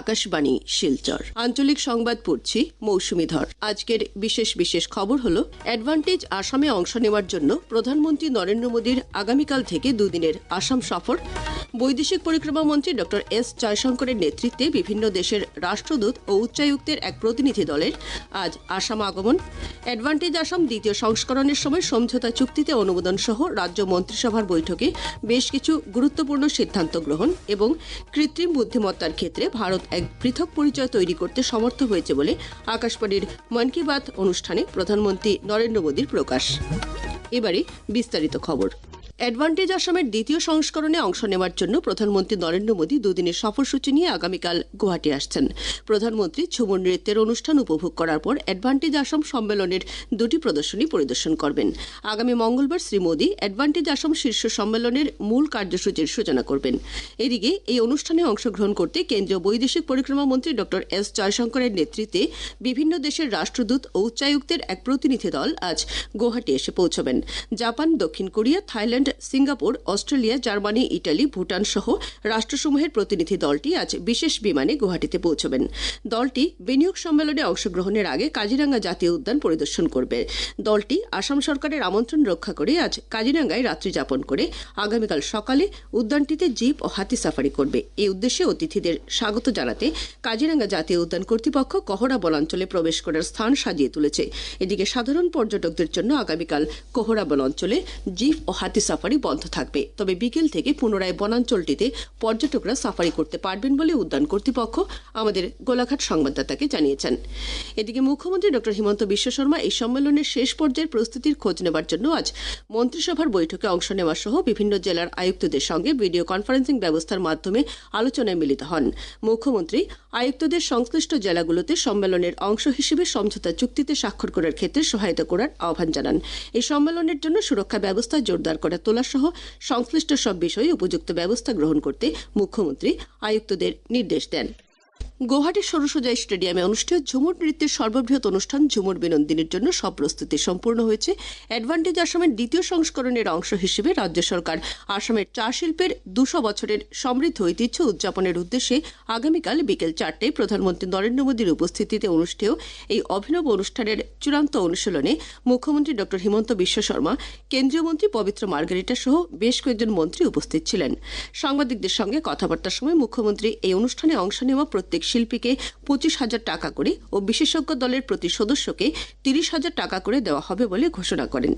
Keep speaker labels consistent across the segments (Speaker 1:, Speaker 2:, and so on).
Speaker 1: আকাশবাণী শিলচর। আঞ্চলিক সংবাদ পড়ছি মৌসুমী ধর। আজকের বিশেষ খবর হলো অ্যাডভান্টেজ আসামে অংশ নেওয়ার জন্য প্রধানমন্ত্রী নরেন্দ্র মোদীর আগামীকাল থেকে দুদিনের আসাম সফর। বৈদেশিক পরিক্রমা মন্ত্রী ডক্টর এস জয়শঙ্করের নেতৃত্বে বিভিন্ন দেশের রাষ্ট্রদূত ও উচ্চায়ুক্তের এক প্রতিনিধি দলের আজ আসাম আগমন। অ্যাডভান্টেজ আসাম দ্বিতীয় সংস্করণের সময় সমঝোতা চুক্তিতে অনুমোদন সহ রাজ্য মন্ত্রিসভার বৈঠকে বেশ কিছু গুরুত্বপূর্ণ সিদ্ধান্ত গ্রহণ এবং কৃত্রিম বুদ্ধিমত্তার ক্ষেত্রে ভারত এক পৃথক পরিচয় তৈরি করতে সমর্থ হয়েছে বলে আকাশবাণীর মন কি বাত অনুষ্ঠানে প্রধানমন্ত্রী নরেন্দ্র মোদীর প্রকাশ। এবারে বিস্তারিত খবর। অ্যাডভান্টেজ আসামের দ্বিতীয় সংস্করণে অংশ নেওয়ার জন্য প্রধানমন্ত্রী নরেন্দ্র মোদী দুদিনের সফরসূচি নিয়ে আগামীকাল গুয়াহাটি আসছেন। প্রধানমন্ত্রী ঝুমুর নৃত্যের অনুষ্ঠান উপভোগ করার পর অ্যাডভান্টেজ আসাম সম্মেলনের দুটি প্রদর্শনী পরিদর্শন করবেন। আগামী মঙ্গলবার শ্রী মোদী অ্যাডভান্টেজ আসাম শীর্ষ সম্মেলনের মূল কার্যসূচির সূচনা করবেন। এদিকে এই অনুষ্ঠানে অংশগ্রহণ করতে কেন্দ্রীয় বৈদেশিক পরিক্রমা মন্ত্রী ডক্টর এস জয়শঙ্করের নেতৃত্বে বিভিন্ন দেশের রাষ্ট্রদূত ও উচ্চায়ুক্তের এক প্রতিনিধি দল আজ গুয়াহাটি এসে পৌঁছবেন। জাপান, দক্ষিণ Korea, Thailand, Singapore, Australia, Germany, Italy, Bhutan সহ রাষ্ট্রসমূহের প্রতিনিধি দলটি আজ বিশেষ বিমানে গুয়াহাটিতে পৌঁছবেন। দলটি বিনিয়োগ সম্মেলনে অংশগ্রহণের আগে কাজিরাঙ্গা জাতীয় উদ্যান পরিদর্শন করবে। দলটি আসাম সরকারের আমন্ত্রণ রক্ষা করে আজ কাজিরাঙ্গায় রাত্রি যাপন করে আগামীকাল সকালে উদ্যানটিতে জিপ ও হাতি সাফারি করবে। এই উদ্দেশ্যে অতিথিদের স্বাগত জানাতে কাজিরাঙ্গা জাতীয় উদ্যান কর্তৃপক্ষ কোহরা বনাঞ্চলে প্রবেশ করার স্থান সাজিয়ে তুলেছে। এদিকে সাধারণ পর্যটকদের জন্য আগামীকাল কোহরা বনাঞ্চলে জিপ ও হাতি সাফারি বন্ধ থাকবে। তবে বিকেল থেকে পুনরায় বনাঞ্চলটিতে পর্যটকরা সাফারি করতে পারবেন বলে উদ্যান কর্তৃপক্ষ আমাদের গোলাঘাট সংবাদদাতাকে জানিয়েছেন। এদিকে মুখ্যমন্ত্রী ডক্টর হিমন্ত বিশ্ব শর্মা এই সম্মেলনের শেষ পর্যায়ের প্রস্তুতির খোঁজ নেবার জন্য আজ মন্ত্রিসভার বৈঠকে অংশ নেওয়া সহ বিভিন্ন জেলার আয়ুক্তদের সঙ্গে ভিডিও কনফারেন্সিং ব্যবস্থার মাধ্যমে আলোচনায় মিলিত হন। মুখ্যমন্ত্রী আয়ুক্তদের সংশ্লিষ্ট জেলাগুলোতে সম্মেলনের অংশ হিসেবে সমঝোতা চুক্তিতে স্বাক্ষর করার ক্ষেত্রে সহায়তা করার আহ্বান জানান। এই সম্মেলনের জন্য সুরক্ষা ব্যবস্থা জোরদার করে তোলা সহ সংশ্লিষ্ট সব বিষয়ে উপযুক্ত ব্যবস্থা গ্রহণ করতে মুখ্যমন্ত্রী আয়ুক্তদের নির্দেশ দেন। গুয়াহাটির সরুসজাই স্টেডিয়ামে অনুষ্ঠিত ঝুমুর নৃত্যের সর্ববৃহৎ অনুষ্ঠান ঝুমুর বিনোদিনীর জন্য সব প্রস্তুতি সম্পূর্ণ হয়েছে। অ্যাডভান্টেজ আসামের দ্বিতীয় সংস্করণের অংশ হিসেবে রাজ্য সরকার আসামের চা শিল্পের 200 বছরের সমৃদ্ধ ঐতিহ্য উদযাপনের উদ্দেশ্যে আগামীকাল বিকেল 4টায় প্রধানমন্ত্রী নরেন্দ্র মোদীর উপস্থিতিতে অনুষ্ঠেয় এই অভিনব অনুষ্ঠানের চূড়ান্ত অনুশীলনে মুখ্যমন্ত্রী ডক্টর হিমন্ত বিশ্ব শর্মা, কেন্দ্রীয় মন্ত্রী পবিত্র মার্গারিটা সহ বেশ কয়েকজন মন্ত্রী উপস্থিত ছিলেন। সাংবাদিকদের সঙ্গে কথাবার্তার সময় মুখ্যমন্ত্রী এই অনুষ্ঠানে অংশ নেওয়া প্রত্যেক শিল্পীকে 25,000 টাকা করে ও বিশেষজ্ঞ দলের প্রতি সদস্যকে 30,000 টাকা করে দেওয়া হবে বলে ঘোষণা করেন।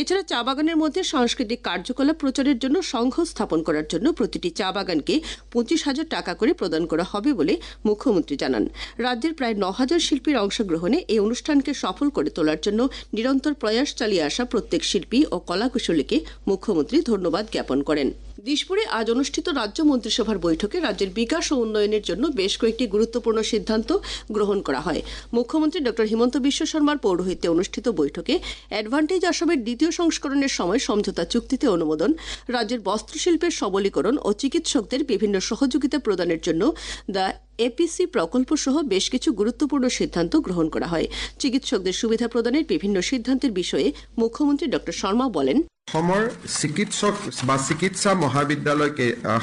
Speaker 1: এছাড়া চা বাগানের মধ্যে সাংস্কৃতিক কার্যকলাপ প্রচারের জন্য সংঘ স্থাপন করার জন্য প্রতিটি চা বাগানকে 25,000 টাকা করে প্রদান করা হবে বলে মুখ্যমন্ত্রী জানান। রাজ্যের প্রায় 9,000 শিল্পীর অংশগ্রহণে এই অনুষ্ঠানকে সফল করে তোলার জন্য নিরন্তর প্রয়াস চালিয়ে আসা প্রত্যেক শিল্পী ও কলাকুশলীকে মুখ্যমন্ত্রী ধন্যবাদ জ্ঞাপন করেন। দিশপুরে আজ অনুষ্ঠিত রাজ্য মন্ত্রিসভার বৈঠকে রাজ্যের বিকাশ ও উন্নয়নের জন্য বেশ কয়েকটি গুরুত্বপূর্ণ সিদ্ধান্ত গ্রহণ করা হয়। মুখ্যমন্ত্রী ডক্টর হিমন্ত বিশ্ব শর্মার পৌরোহিত্যে অনুষ্ঠিত বৈঠকে অ্যাডভান্টেজ আসামের দ্বিতীয় সংস্করণের সময় সমঝোতা চুক্তিতে অনুমোদন, রাজ্যের বস্ত্রশিল্পের সবলীকরণ ও চিকিৎসকদের বিভিন্ন সহযোগিতা প্রদানের জন্য দ্য এপিসি প্রকল্প সহ বেশ কিছু গুরুত্বপূর্ণ সিদ্ধান্ত গ্রহণ করা হয়। চিকিৎসকদের সুবিধা প্রদানের বিভিন্ন সিদ্ধান্তের বিষয়ে মুখ্যমন্ত্রী ডক্টর শর্মা বলেন,
Speaker 2: অসমৰ চিকিৎসক বা চিকিৎসা মহাবিদ্যালয়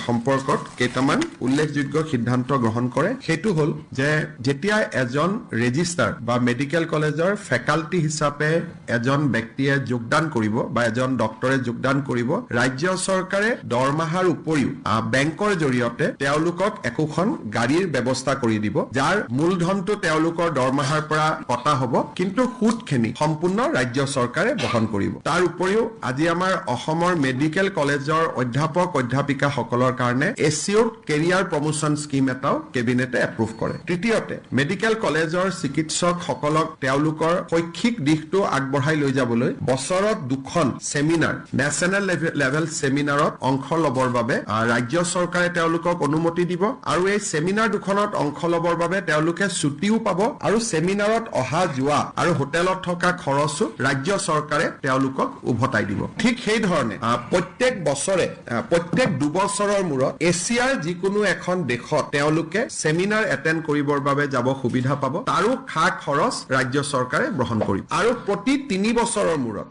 Speaker 2: সম্পৰ্কত কেইটামান উল্লেখযোগ্য সিদ্ধান্ত গ্ৰহণ কৰে। সেইটো হ'ল যে যেতিয়া এজন ৰেজিষ্ট্ৰাৰ বা মেডিকেল কলেজৰ ফেকাল্টি হিচাপে এজন ব্যক্তিয়ে যোগদান কৰিব বা এজন ডক্টৰে যোগদান কৰিব, ৰাজ্য চৰকাৰে দৰমহাৰ উপৰিও বেংকৰ জৰিয়তে তেওঁলোকক একোখন গাড়ীৰ ব্যৱস্থা কৰি দিব, যাৰ মূলধনটো তেওঁলোকৰ দৰমহাৰ পৰা কটা হ'ব, কিন্তু সুদখিনি সম্পূৰ্ণ ৰাজ্য চৰকাৰে বহন কৰিব। তাৰ উপৰিও আজি আমাৰ অসমৰ মেডিকেল কলেজৰ অধ্যাপক অধ্যাপিকাসকলৰ কাৰণে এচিঅ'ড কেৰিয়াৰ প্ৰমোচন স্কিম এটাও কেবিনেটে এপ্ৰুভ কৰে। তৃতীয়তে মেডিকেল কলেজৰ চিকিৎসকসকলক তেওঁলোকৰ শৈক্ষিক দিশটো আগবঢ়াই লৈ যাবলৈ বছৰত 2খন ছেমিনাৰ, নেশ্যনেল লেভেল ছেমিনাৰত অংশ ল'বৰ বাবে ৰাজ্য চৰকাৰে তেওঁলোকক অনুমতি দিব আৰু এই ছেমিনাৰ দুখনত অংশ ল'বৰ বাবে তেওঁলোকে ছুটিও পাব আৰু ছেমিনাৰত অহা যোৱা আৰু হোটেলত থকা খৰচো ৰাজ্য চৰকাৰে তেওঁলোকক উভতাই দিব। ঠিক সেই ধৰণে প্ৰত্যেক বছৰে প্ৰত্যেক 2 বছৰৰ মূৰত এছিয়াৰ যিকোনো এখন দেশত তেওঁলোকে ছেমিনাৰ এটেণ্ড কৰিবৰ বাবে যাব সুবিধা পাব, তাৰো খা খৰচ ৰাজ্য চৰকাৰে গ্ৰহণ কৰিব আৰু প্ৰতি 3 বছৰৰ মূৰত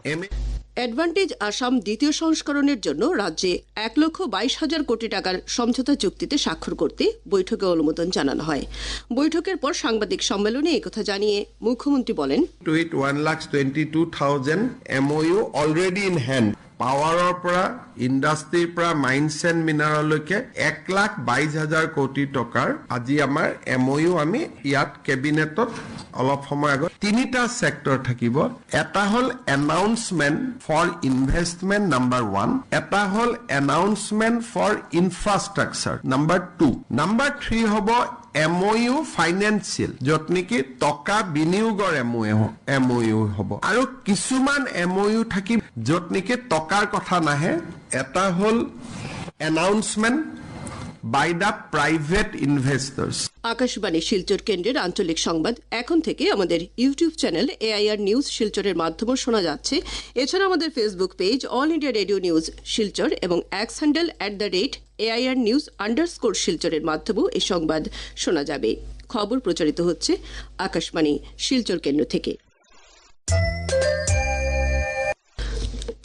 Speaker 1: অ্যাডভান্টেজ আসাম দ্বিতীয় সংস্করণের জন্য রাজ্যে 1,22,000 কোটি টাকার সমঝোতা চুক্তিতে স্বাক্ষর করতে বৈঠকে অনুমোদন জানানো হয়। বৈঠকের পর সাংবাদিক সম্মেলনে একথা জানিয়ে মুখ্যমন্ত্রী বলেন,
Speaker 2: To it 1,22,000 MOU already in hand. পাৱাৰৰ পৰা ইণ্ডাষ্ট্ৰীৰ পৰা মাইন্স এণ্ড মিনাৰেললৈকে 1,22,000 কোটি টকাৰ আজি আমাৰ MOU আমি ইয়াত কেবিনেটত অলপ সময় আগত 3টা সেক্টৰ থাকিব। এটা হ'ল এনাউন্সমেন্ট ফৰ ইনভেষ্টমেন্ট নাম্বাৰ 1, এটা হ'ল announcement for infrastructure number 2, number 3 হ'ব MOU ফাইনেন্সিয়েল, য'ত নেকি টকা বিনিয়োগৰ MOU হ'ব, আৰু কিছুমান MOU থাকিব য'ত নেকি টকাৰ কথা নাহে। এটা হ'ল announcement by the private investors.
Speaker 1: Akashvani Silchar কেন্দ্রের আঞ্চলিক সংবাদ এখন থেকে আমাদের ইউটিউব চ্যানেল AIR নিউজ শিলচরের মাধ্যমে শোনা যাচ্ছে। এছাড়া আমাদের Facebook page all India radio news Silchar এবং এক্স হ্যান্ডেল @AIR নিউজ _ শিলচরের মাধ্যমেও এই সংবাদ শোনা যাবে। খবর প্রচারিত হচ্ছে আকাশবাণী শিলচর কেন্দ্র থেকে।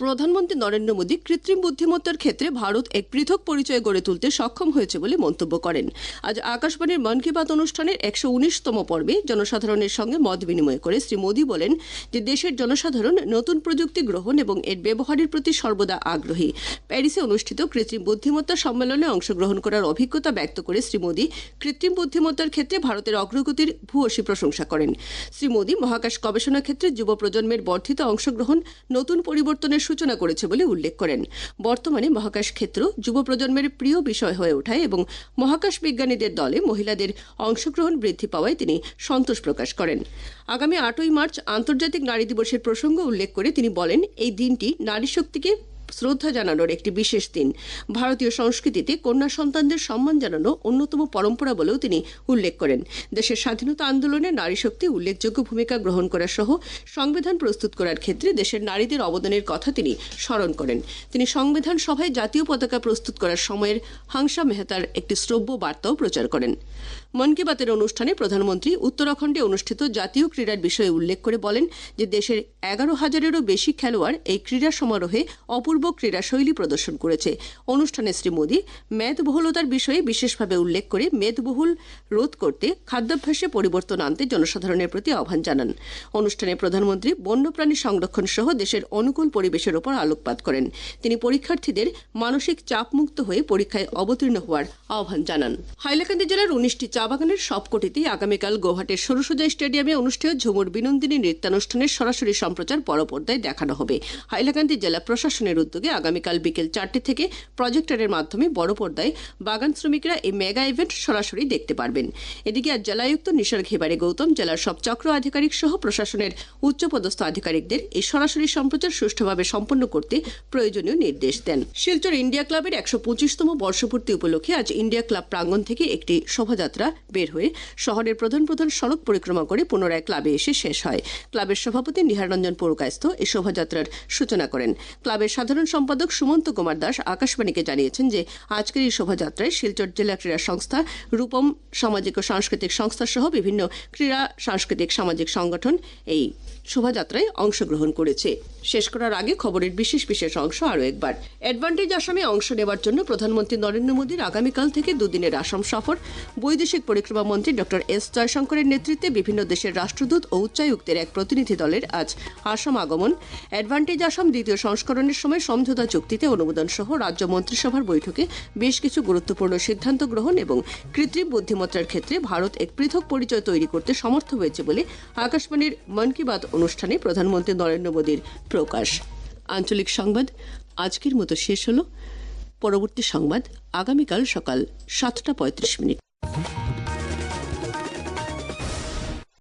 Speaker 1: প্রধানমন্ত্রী নরেন্দ্র মোদী কৃত্রিম বুদ্ধিমত্তার ক্ষেত্রে ভারত এক পৃথক পরিচয় গড়ে তুলতে সক্ষম হয়েছে বলে মন্তব্য করেন। আজ আকাশবাণীর মন কি বাত অনুষ্ঠানের 119তম পর্বে জনসাধারণের সঙ্গে মত বিনিময় করে শ্রী মোদী বলেন যে দেশের জনসাধারণ নতুন প্রযুক্তি গ্রহণ এবং এর ব্যবহারের প্রতি সর্বদা আগ্রহী। প্যারিসে অনুষ্ঠিত কৃত্রিম বুদ্ধিমত্তা সম্মেলনে অংশগ্রহণ করার অভিজ্ঞতা ব্যক্ত করে শ্রী মোদী কৃত্রিম বুদ্ধিমত্তার ক্ষেত্রে ভারতের অগ্রগতির ভূয়সী প্রশংসা করেন। শ্রী মোদী মহাকাশ গবেষণা ক্ষেত্রে যুব প্রজন্মের বর্ধিত অংশগ্রহণ নতুন পরিবর্তনের সূচনা করেছে বলে উল্লেখ করেন। বর্তমানে মহাকাশ ক্ষেত্র যুব প্রজন্মের প্রিয় বিষয় হয়ে ওঠায় এবং মহাকাশ বিজ্ঞানীদের দলে মহিলাদের অংশগ্রহণ বৃদ্ধি পাওয়ায় তিনি সন্তোষ প্রকাশ করেন। আগামী 8ই মার্চ আন্তর্জাতিক নারী দিবসের প্রসঙ্গ উল্লেখ করে তিনি বলেন, এই দিনটি নারী শক্তিকে শ্রদ্ধা জানানোর একটি বিশেষ দিন। ভারতীয় সংস্কৃতিতে কন্যা সন্তানদের সম্মান জানানো অন্যতম পরম্পরা বলেও তিনি উল্লেখ করেন। দেশের স্বাধীনতা আন্দোলনে নারী শক্তি উল্লেখযোগ্য ভূমিকা গ্রহণ করা সহ সংবিধান প্রস্তুত করার ক্ষেত্রে দেশের নারীদের অবদানের কথা তিনি স্মরণ করেন। তিনি সংবিধান সভায় জাতীয় পতাকা প্রস্তুত করার সময়ের হাংসা মেহতার একটি শ্রব্য বার্তাও প্রচার করেন। মন কি বাতের অনুষ্ঠানে প্রধানমন্ত্রী উত্তরাখণ্ডে অনুষ্ঠিত জাতীয় ক্রীড়ার বিষয়ে উল্লেখ করে বলেন যে দেশের 11,000-এরও বেশি খেলোয়াড় এই ক্রীড়া সমারোহে অপূর্ব ক্রীড়া শৈলী প্রদর্শন করেছে। অনুষ্ঠানে শ্রী মোদী মেদবহুলতার বিষয়ে বিশেষভাবে উল্লেখ করে মেদবহুল রোধ করতে খাদ্যাভ্যাসে পরিবর্তন আনতে জনসাধারণের প্রতি আহ্বান জানান। অনুষ্ঠানে প্রধানমন্ত্রী বন্যপ্রাণী সংরক্ষণ সহ দেশের অনুকূল পরিবেশের উপর আলোকপাত করেন। তিনি পরীক্ষার্থীদের মানসিক চাপমুক্ত হয়ে পরীক্ষায় অবতীর্ণ হওয়ার আহ্বান জানান। হাইলাকান্দি জেলার 19টি চা বাগানের সবকটিতেই আগামীকাল গৌহাটির সরুসজাই স্টেডিয়ামে অনুষ্ঠেয় ঝুমুর বিনোদিনী নৃত্যানুষ্ঠানের সরাসরি সম্প্রচার পরপর্দায় দেখানো হবে। হাইলাকান্দি জেলা প্রশাসনের উদ্যোগে আগামীকাল বিকেল 4টে থেকে প্রজেক্টরের মাধ্যমে বড় পর্দায় বাগান শ্রমিকরা এই মেগা ইভেন্ট সরাসরি দেখতে পারবেন। এদিকে আজ জেলায়ুক্ত নিসর্গ হিবারে গৌতম জেলার সব চক্র আধিকারিক সহ প্রশাসনের উচ্চপদস্থ আধিকারিকদের এই সরাসরি সম্প্রচার সুষ্ঠুভাবে সম্পন্ন করতে প্রয়োজনীয় নির্দেশ দেন। শিলচর ইন্ডিয়া ক্লাবের 125তম বর্ষপূর্তি উপলক্ষে আজ ইন্ডিয়া ক্লাব প্রাঙ্গণ থেকে একটি শোভাযাত্রা বের হয়ে শহরের প্রধান সড়ক পরিক্রমা করে পুনরায় ক্লাবে এসে শেষ হয়। ক্লাবের সভাপতি নিহার রঞ্জন পুরকায়স্থ এই শোভাযাত্রার সূচনা করেন। ক্লাবের সাধারণ সম্পাদক সুমন্ত কুমার দাস আকাশবাণীকে জানিয়েছেন যে আজকের এই শোভাযাত্রায় শিলচর জেলা ক্রীড়া সংস্থা, রূপম সামাজিক ও সাংস্কৃতিক সংস্থা সহ বিভিন্ন ক্রীড়া সাংস্কৃতিক সামাজিক সংগঠন এই শোভাযাত্রায় অংশগ্রহণ করেছে। শেষ করার আগে খবরের বিশেষ অংশ আরও একবার। অ্যাডভান্টেজ আসামে অংশ নেওয়ার জন্য প্রধানমন্ত্রী নরেন্দ্র মোদীর আগামীকাল থেকে দুদিনের আসাম সফর। বৈদেশিক পরিক্রমা মন্ত্রী ডক্টর এস জয়শঙ্করের নেতৃত্বে বিভিন্ন দেশের রাষ্ট্রদূত ও উচ্চায়ুক্তের এক প্রতিনিধি দলের আজ আসাম আগমন। অ্যাডভান্টেজ আসাম দ্বিতীয় সংস্করণের সময় সমঝোতা চুক্তিতে অনুমোদন সহ রাজ্য মন্ত্রিসভার বৈঠকে বেশ কিছু গুরুত্বপূর্ণ সিদ্ধান্ত গ্রহণ এবং কৃত্রিম বুদ্ধিমত্তার ক্ষেত্রে ভারত এক পৃথক পরিচয় তৈরি করতে সমর্থ হয়েছে বলে আকাশবাণীর মন কি বাত অনুষ্ঠানে প্রধানমন্ত্রী নরেন্দ্র মোদীর প্রকাশ। আঞ্চলিক সংবাদ আজকের মতো শেষ হল। পরবর্তী সংবাদ আগামীকাল সকাল 7:35।